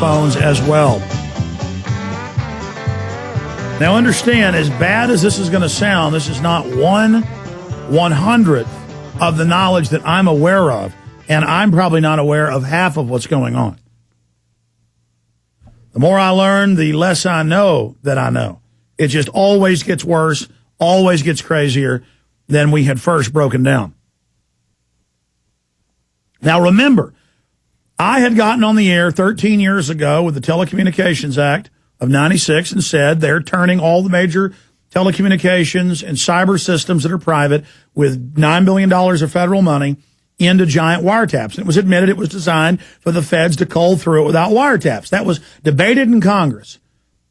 phones as well. Now understand, as bad as this is going to sound, this is not 1/100th of the knowledge that I'm aware of, and I'm probably not aware of half of what's going on. The more I learn, the less I know that I know. It just always gets worse, always gets crazier than we had first broken down. Now remember, I had gotten on the air 13 years ago with the Telecommunications Act of 96 and said they're turning all the major telecommunications and cyber systems that are private with $9 billion of federal money into giant wiretaps. And it was admitted it was designed for the feds to cull through it without wiretaps. That was debated in Congress.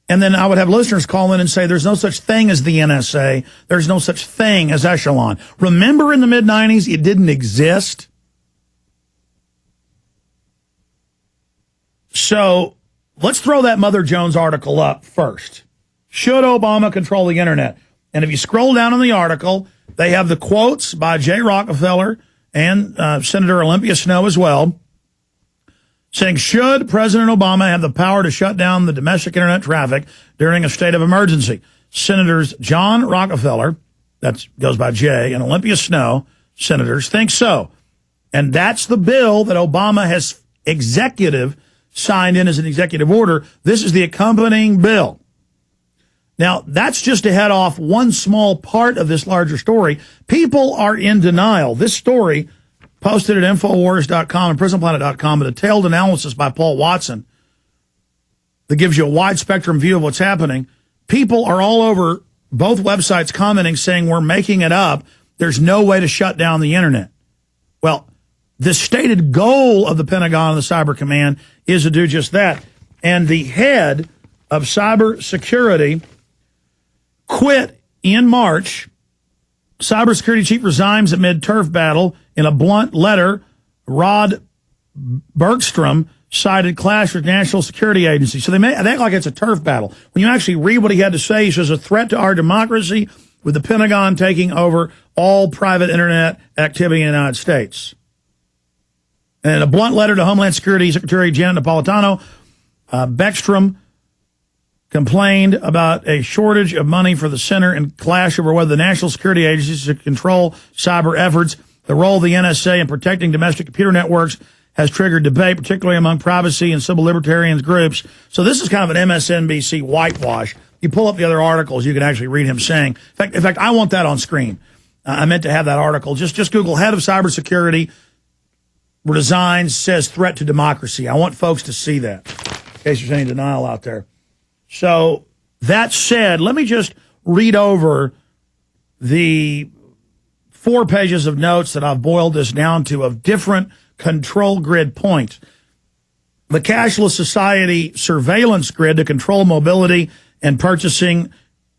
And then I would have listeners call in and say, there's no such thing as the NSA. There's no such thing as Echelon. Remember in the mid-90s, it didn't exist. So let's throw that Mother Jones article up first. Should Obama control the internet? And if you scroll down in the article, they have the quotes by Jay Rockefeller and Senator Olympia Snowe as well, saying, should President Obama have the power to shut down the domestic internet traffic during a state of emergency? Senators John Rockefeller, that goes by Jay, and Olympia Snowe, senators, think so. And that's the bill that Obama has signed in as an executive order. This is the accompanying bill. Now, that's just to head off one small part of this larger story. People are in denial. This story, posted at Infowars.com and PrisonPlanet.com, a detailed analysis by Paul Watson that gives you a wide spectrum view of what's happening. People are all over both websites commenting, saying we're making it up. There's no way to shut down the internet. Well, the stated goal of the Pentagon and the Cyber Command is to do just that. And the head of cybersecurity quit in March. Cybersecurity chief resigns amid turf battle. In a blunt letter, Rod Bergstrom cited clash with national security agencies. So they act like it's a turf battle. When you actually read what he had to say, he says a threat to our democracy with the Pentagon taking over all private internet activity in the United States. And in a blunt letter to Homeland Security Secretary Janet Napolitano, Bergstrom complained about a shortage of money for the center and clash over whether the national security agencies should control cyber efforts. The role of the NSA in protecting domestic computer networks has triggered debate, particularly among privacy and civil libertarians groups. So this is kind of an MSNBC whitewash. You pull up the other articles, you can actually read him saying, in fact, I want that on screen. I meant to have that article. Just Google head of cybersecurity resigns, says threat to democracy. I want folks to see that in case there's any denial out there. So that said, let me just read over the 4 pages of notes that I've boiled this down to of different control grid points. The cashless society surveillance grid to control mobility and purchasing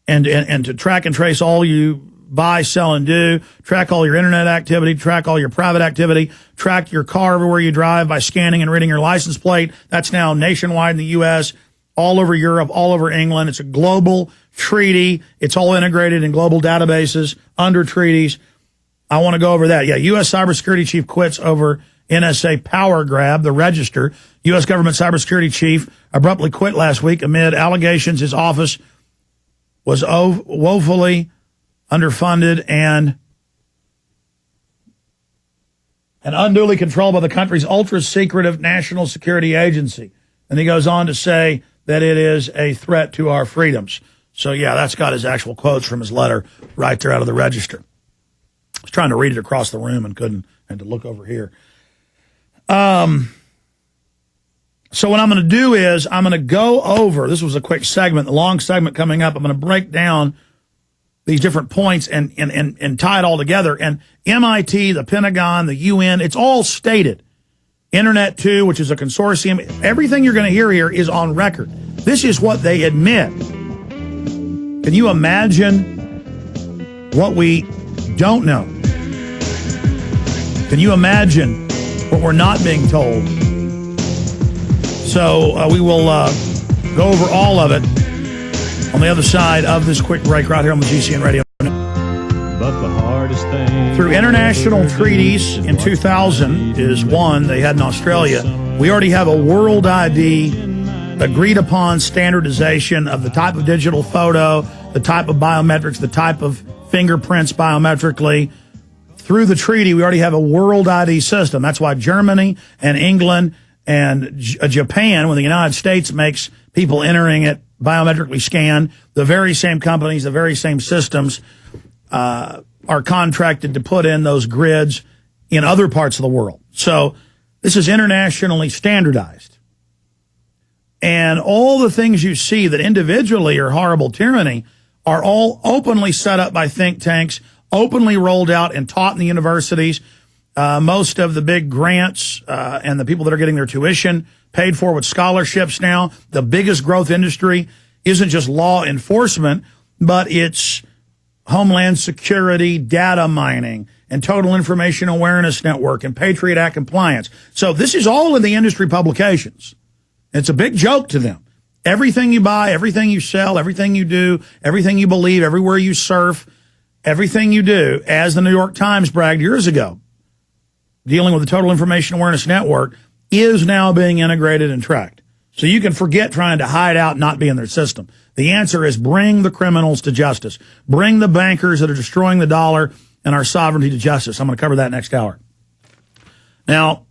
and to track and trace all you buy, sell, and do, track all your internet activity, track all your private activity, track your car everywhere you drive by scanning and reading your license plate. That's now nationwide in the U.S., all over Europe, all over England. It's a global treaty. It's all integrated in global databases under treaties. I want to go over that. Yeah, U.S. cybersecurity chief quits over NSA power grab, the register. U.S. government cybersecurity chief abruptly quit last week amid allegations his office was woefully underfunded and unduly controlled by the country's ultra-secretive national security agency. And he goes on to say that it is a threat to our freedoms. So, yeah, that's got his actual quotes from his letter right there out of the register. I was trying to read it across the room and couldn't, had to look over here. So what I'm going to do is I'm going to go over, this was a quick segment, the long segment coming up, I'm going to break down these different points and tie it all together. And MIT, the Pentagon, the UN, it's all stated. Internet 2, which is a consortium, everything you're going to hear here is on record. This is what they admit. Can you imagine what we don't know? Can you imagine what we're not being told? So we will go over all of it on the other side of this quick break right here on the GCN Radio. But the hardest thing through international treaties in 2000 is one they had in Australia. We already have a world ID agreed upon standardization of the type of digital photo, the type of biometrics, the type of fingerprints biometrically. Through the treaty, we already have a world ID system. That's why Germany and England and Japan, when the United States makes people entering it biometrically scanned, the very same companies, the very same systems are contracted to put in those grids in other parts of the world. So this is internationally standardized. And all the things you see that individually are horrible tyranny are all openly set up by think tanks, openly rolled out and taught in the universities. Most of the big grants and the people that are getting their tuition paid for with scholarships now. The biggest growth industry isn't just law enforcement, but it's Homeland Security, data mining, and Total Information Awareness Network, and Patriot Act compliance. So this is all in the industry publications. It's a big joke to them. Everything you buy, everything you sell, everything you do, everything you believe, everywhere you surf, everything you do, as the New York Times bragged years ago, dealing with the Total Information Awareness Network, is now being integrated and tracked. So you can forget trying to hide out and not be in their system. The answer is bring the criminals to justice. Bring the bankers that are destroying the dollar and our sovereignty to justice. I'm going to cover that next hour. Now,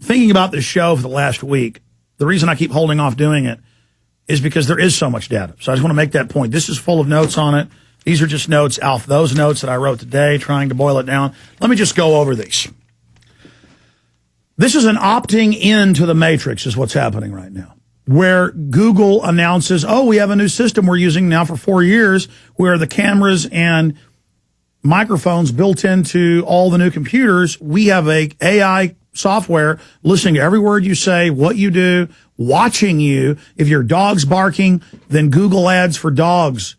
thinking about this show for the last week, the reason I keep holding off doing it is because there is so much data. So I just want to make that point. This is full of notes on it. These are just notes, Alf, those notes that I wrote today, trying to boil it down. Let me just go over these. This is an opting into the matrix is what's happening right now, where Google announces, oh, we have a new system we're using now for 4 years where the cameras and microphones built into all the new computers. We have a AI software listening to every word you say, what you do, watching you. If your dog's barking, then Google ads for dogs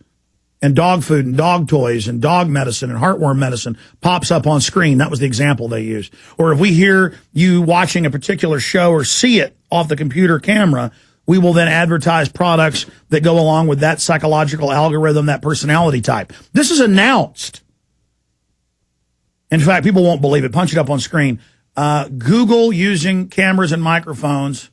and dog food and dog toys and dog medicine and heartworm medicine pops up on screen. That was the example they used. Or if we hear you watching a particular show or see it off the computer camera, we will then advertise products that go along with that psychological algorithm, that personality type. This is announced. In fact, people won't believe it. Punch it up on screen. Google using cameras and microphones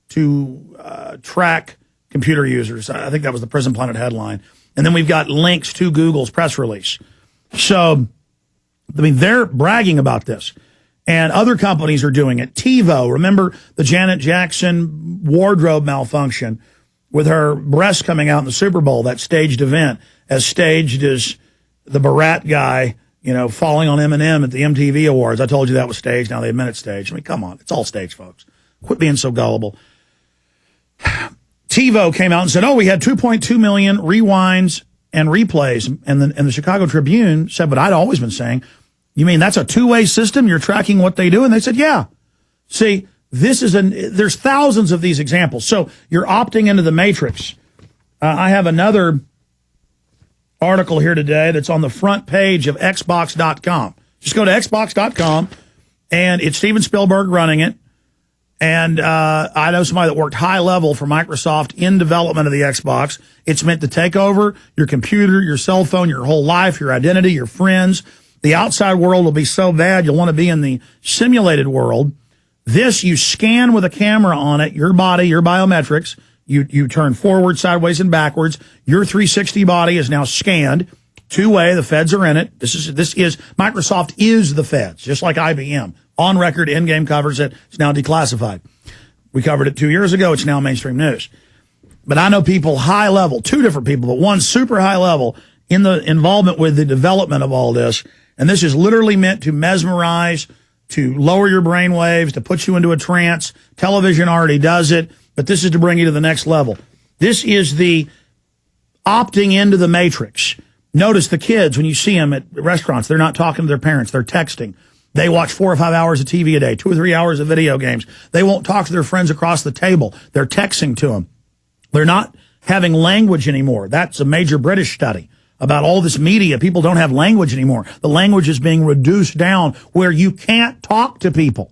to track computer users. I think that was the Prison Planet headline. And then we've got links to Google's press release. So, I mean, they're bragging about this. And other companies are doing it. TiVo, remember the Janet Jackson wardrobe malfunction with her breasts coming out in the Super Bowl, that staged event, as staged as the Barat guy, you know, falling on Eminem at the MTV Awards. I told you that was staged. Now they admit it's staged. I mean, come on. It's all staged, folks. Quit being so gullible. TiVo came out and said, oh, we had 2.2 million rewinds and replays. And the Chicago Tribune said, but I'd always been saying, you mean that's a two-way system? You're tracking what they do? And they said, yeah. See, there's thousands of these examples. So you're opting into the matrix. I have another article here today that's on the front page of Xbox.com. Just go to Xbox.com, and it's Steven Spielberg running it. And I know somebody that worked high level for Microsoft in development of the Xbox. It's meant to take over your computer, your cell phone, your whole life, your identity, your friends. The outside world will be so bad you'll want to be in the simulated world. This, you scan with a camera on it, your body, your biometrics. You turn forward, sideways, and backwards. Your 360 body is now scanned. Two-way, the feds are in it. This is Microsoft is the feds, just like IBM. On record, in-game covers it. It's now declassified. We covered it 2 years ago. It's now mainstream news. But I know people high level, two different people, but one super high level in the involvement with the development of all this. And this is literally meant to mesmerize, to lower your brain waves, to put you into a trance. Television already does it, but this is to bring you to the next level. This is the opting into the matrix. Notice the kids, when you see them at restaurants, they're not talking to their parents. They're texting. They watch 4 or 5 hours of TV a day, 2 or 3 hours of video games. They won't talk to their friends across the table. They're texting to them. They're not having language anymore. That's a major British study about all this media. People don't have language anymore. The language is being reduced down where you can't talk to people.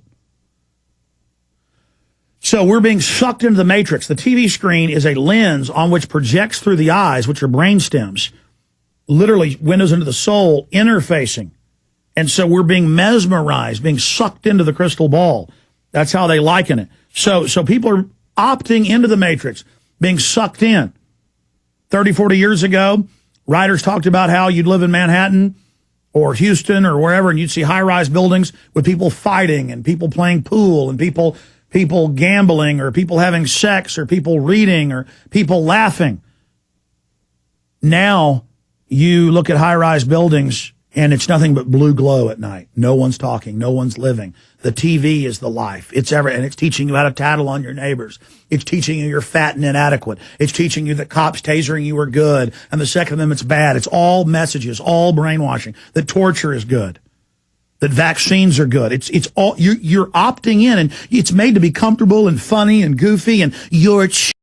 So we're being sucked into the matrix. The TV screen is a lens on which projects through the eyes, which are brain stems, literally windows into the soul, interfacing. And so we're being mesmerized, being sucked into the crystal ball. That's how they liken it. So people are opting into the matrix, being sucked in. 30, 40 years ago, writers talked about how you'd live in Manhattan or Houston or wherever, and you'd see high-rise buildings with people fighting and people playing pool and people gambling or people having sex or people reading or people laughing. Now you look at high-rise buildings and it's nothing but blue glow at night. No one's talking. No one's living. The TV is the life. And it's teaching you how to tattle on your neighbors. It's teaching you you're fat and inadequate. It's teaching you that cops tasering you are good and the Second Amendment's bad. It's all messages, all brainwashing. That torture is good. That vaccines are good. It's all, you're opting in, and it's made to be comfortable and funny and goofy, and you're